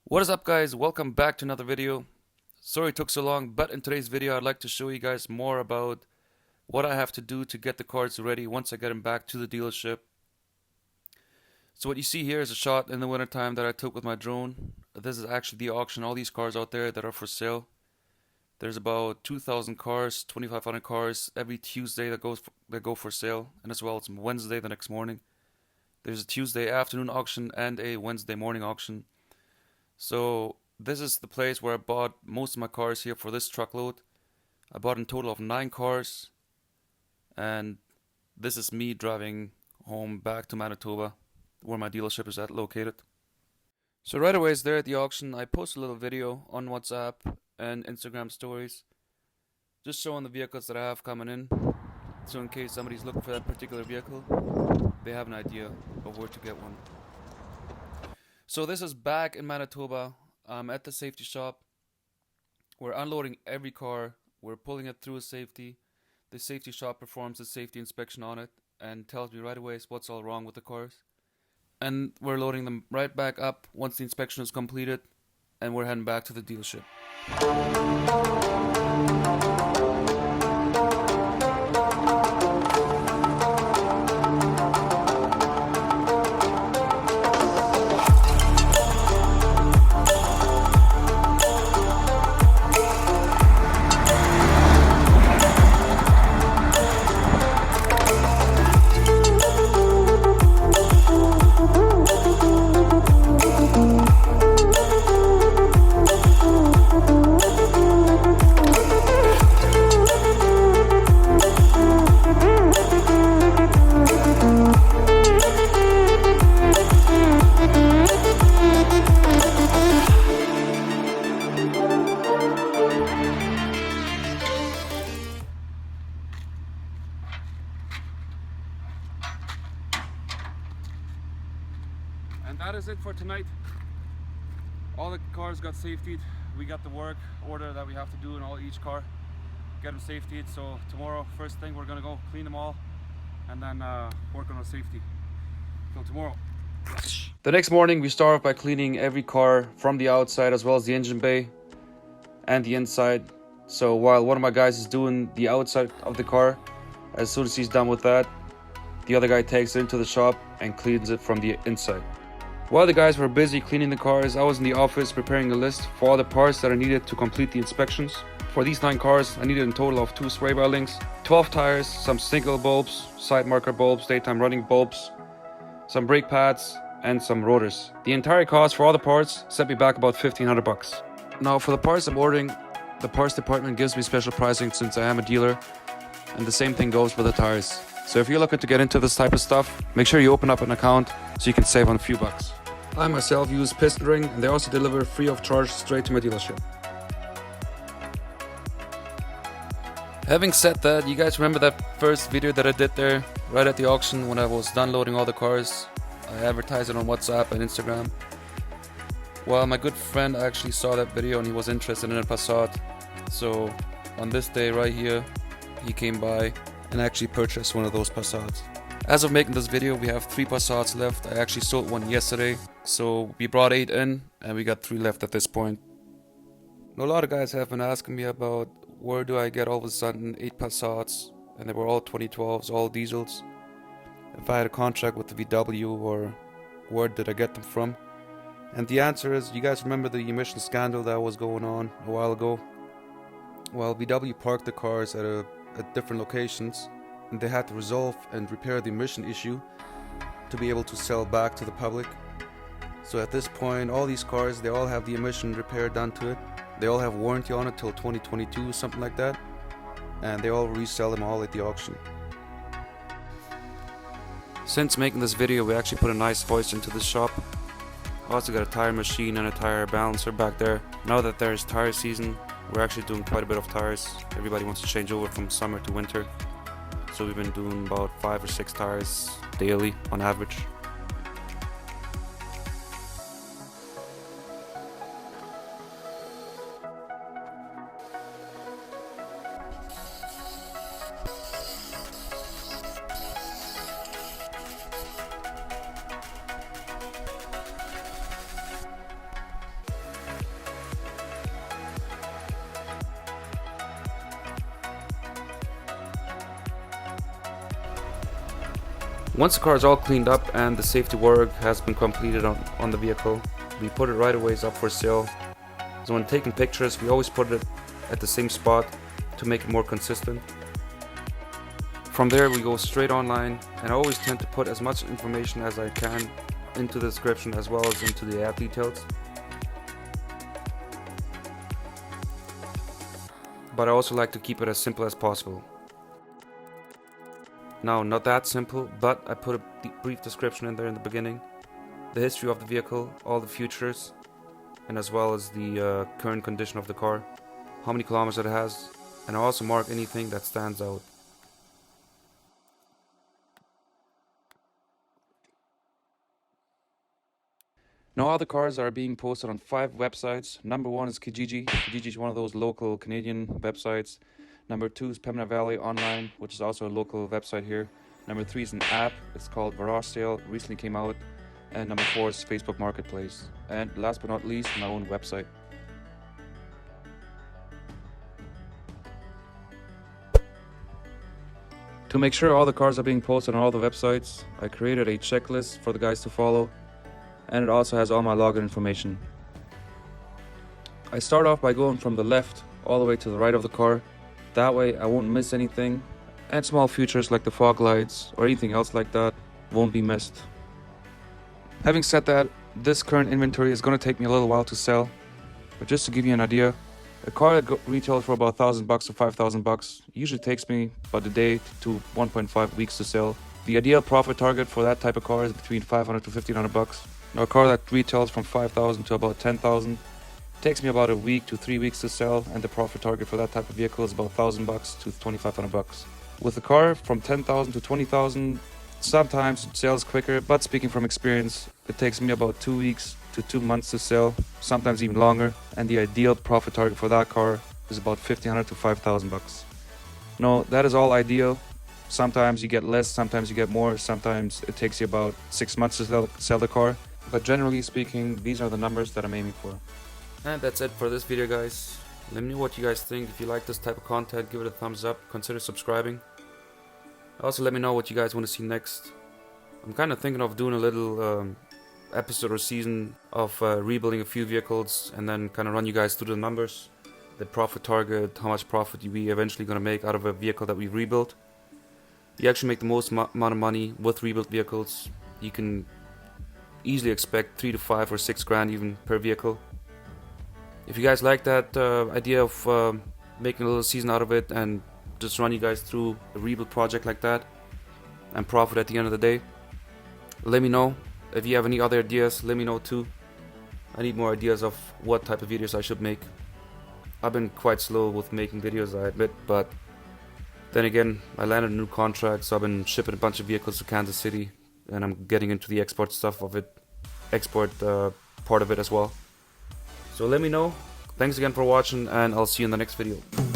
What is up, guys? Welcome back to another video. Sorry it took so long, but in today's video I'd like to show you guys more about what I have to do to get the cars ready once I get them back to the dealership. So what you see here is a shot in the wintertime that I took with my drone. This is actually the auction. All these cars out there that are for sale. There's about 2,000 cars, 2,500 cars every Tuesday that go for sale, and as well it's Wednesday the next morning. There's a Tuesday afternoon auction and a Wednesday morning auction. So this is the place where I bought most of my cars here for this truckload. I bought a total of 9 cars, and this is me driving home back to Manitoba, where my dealership is located. So right away there at the auction, I posted a little video on WhatsApp and Instagram stories, just showing the vehicles that I have coming in, so in case somebody's looking for that particular vehicle, they have an idea of where to get one. So this is back in Manitoba. I'm at the safety shop. We're unloading every car. We're pulling it through a safety. The safety shop performs a safety inspection on it and tells me right away what's all wrong with the cars. And we're loading them right back up once the inspection is completed, and we're heading back to the dealership. And that is it for tonight. All the cars got safetied. We got the work order that we have to do in each car, get them safetied. So tomorrow, first thing, we're gonna go clean them all and then work on our safety. Till tomorrow. The next morning we start by cleaning every car from the outside as well as the engine bay and the inside. So while one of my guys is doing the outside of the car, as soon as he's done with that, the other guy takes it into the shop and cleans it from the inside. While the guys were busy cleaning the cars, I was in the office preparing a list for all the parts that I needed to complete the inspections. For these 9 cars, I needed a total of 2 spray weldings, 12 tires, some single bulbs, side marker bulbs, daytime running bulbs, some brake pads, and some rotors. The entire cost for all the parts set me back about 1,500 bucks. Now for the parts I'm ordering, the parts department gives me special pricing since I am a dealer, and the same thing goes for the tires. So if you're looking to get into this type of stuff, make sure you open up an account so you can save on a few bucks. I myself use Piston Ring, and they also deliver free of charge straight to my dealership. Having said that, you guys remember that first video that I did there right at the auction when I was done loading all the cars? I advertised it on WhatsApp and Instagram. Well, my good friend actually saw that video and he was interested in a Passat. So on this day right here, he came by and actually purchased one of those Passats. As of making this video, we have 3 Passats left. I actually sold one yesterday, so we brought 8 in and we got 3 left at this point. Now, a lot of guys have been asking me about where do I get all of a sudden 8 Passats, and they were all 2012s, all diesels. If I had a contract with the VW, or where did I get them from? And the answer is, you guys remember the emission scandal that was going on a while ago? Well, VW parked the cars at different locations, and they had to resolve and repair the emission issue to be able to sell back to the public. So at this point, all these cars, they all have the emission repair done to it. They all have warranty on it till 2022, something like that, and they all resell them all at the auction. Since making this video, we actually put a nice hoist into the shop. Also got a tire machine and a tire balancer back there. Now that there's tire season, we're actually doing quite a bit of tires. Everybody wants to change over from summer to winter. So we've been doing about 5 or 6 tires daily on average. Once the car is all cleaned up and the safety work has been completed on the vehicle, we put it right away up for sale. So when taking pictures, we always put it at the same spot to make it more consistent. From there we go straight online, and I always tend to put as much information as I can into the description as well as into the app details. But I also like to keep it as simple as possible. Now, not that simple, but I put a brief description in there in the beginning. The history of the vehicle, all the features, and as well as the current condition of the car, how many kilometers it has, and I also mark anything that stands out. Now all the cars are being posted on 5 websites. Number 1 is Kijiji. Kijiji is one of those local Canadian websites. Number 2 is Pembina Valley Online, which is also a local website here. Number 3 is an app. It's called Warriyo. Recently came out. And number 4 is Facebook Marketplace. And last but not least, my own website. To make sure all the cars are being posted on all the websites, I created a checklist for the guys to follow. And it also has all my login information. I start off by going from the left all the way to the right of the car. That way I won't miss anything, and small features like the fog lights or anything else like that won't be missed. Having said that, this current inventory is going to take me a little while to sell, but just to give you an idea, a car that retails for about $1,000 to $5,000 usually takes me about a day to 1.5 weeks to sell. The ideal profit target for that type of car is between $500 to $1,500. Now, a car that retails from $5,000 to about $10,000 takes me about a week to 3 weeks to sell, and the profit target for that type of vehicle is about $1,000 to $2,500. With a car from $10,000 to $20,000, sometimes it sells quicker, but speaking from experience, it takes me about 2 weeks to 2 months to sell, sometimes even longer, and the ideal profit target for that car is about $1,500 to $5,000. No, that is all ideal. Sometimes you get less, sometimes you get more, sometimes it takes you about 6 months to sell the car. But generally speaking, these are the numbers that I'm aiming for. And that's it for this video, guys. Let me know what you guys think. If you like this type of content, give it a thumbs up. Consider subscribing. Also, let me know what you guys want to see next. I'm kind of thinking of doing a little episode or season of rebuilding a few vehicles and then kind of run you guys through the numbers, the profit target, how much profit we eventually going to make out of a vehicle that we rebuilt. You actually make the most amount of money with rebuilt vehicles. You can easily expect 3 to 5 or 6 grand even per vehicle. If you guys like that idea of making a little season out of it and just run you guys through a rebuild project like that and profit at the end of the day, let me know. If you have any other ideas, let me know too. I need more ideas of what type of videos I should make. I've been quite slow with making videos, I admit, but then again, I landed a new contract, so I've been shipping a bunch of vehicles to Kansas City, and I'm getting into the export stuff of it, part of it as well. So let me know. Thanks again for watching, and I'll see you in the next video.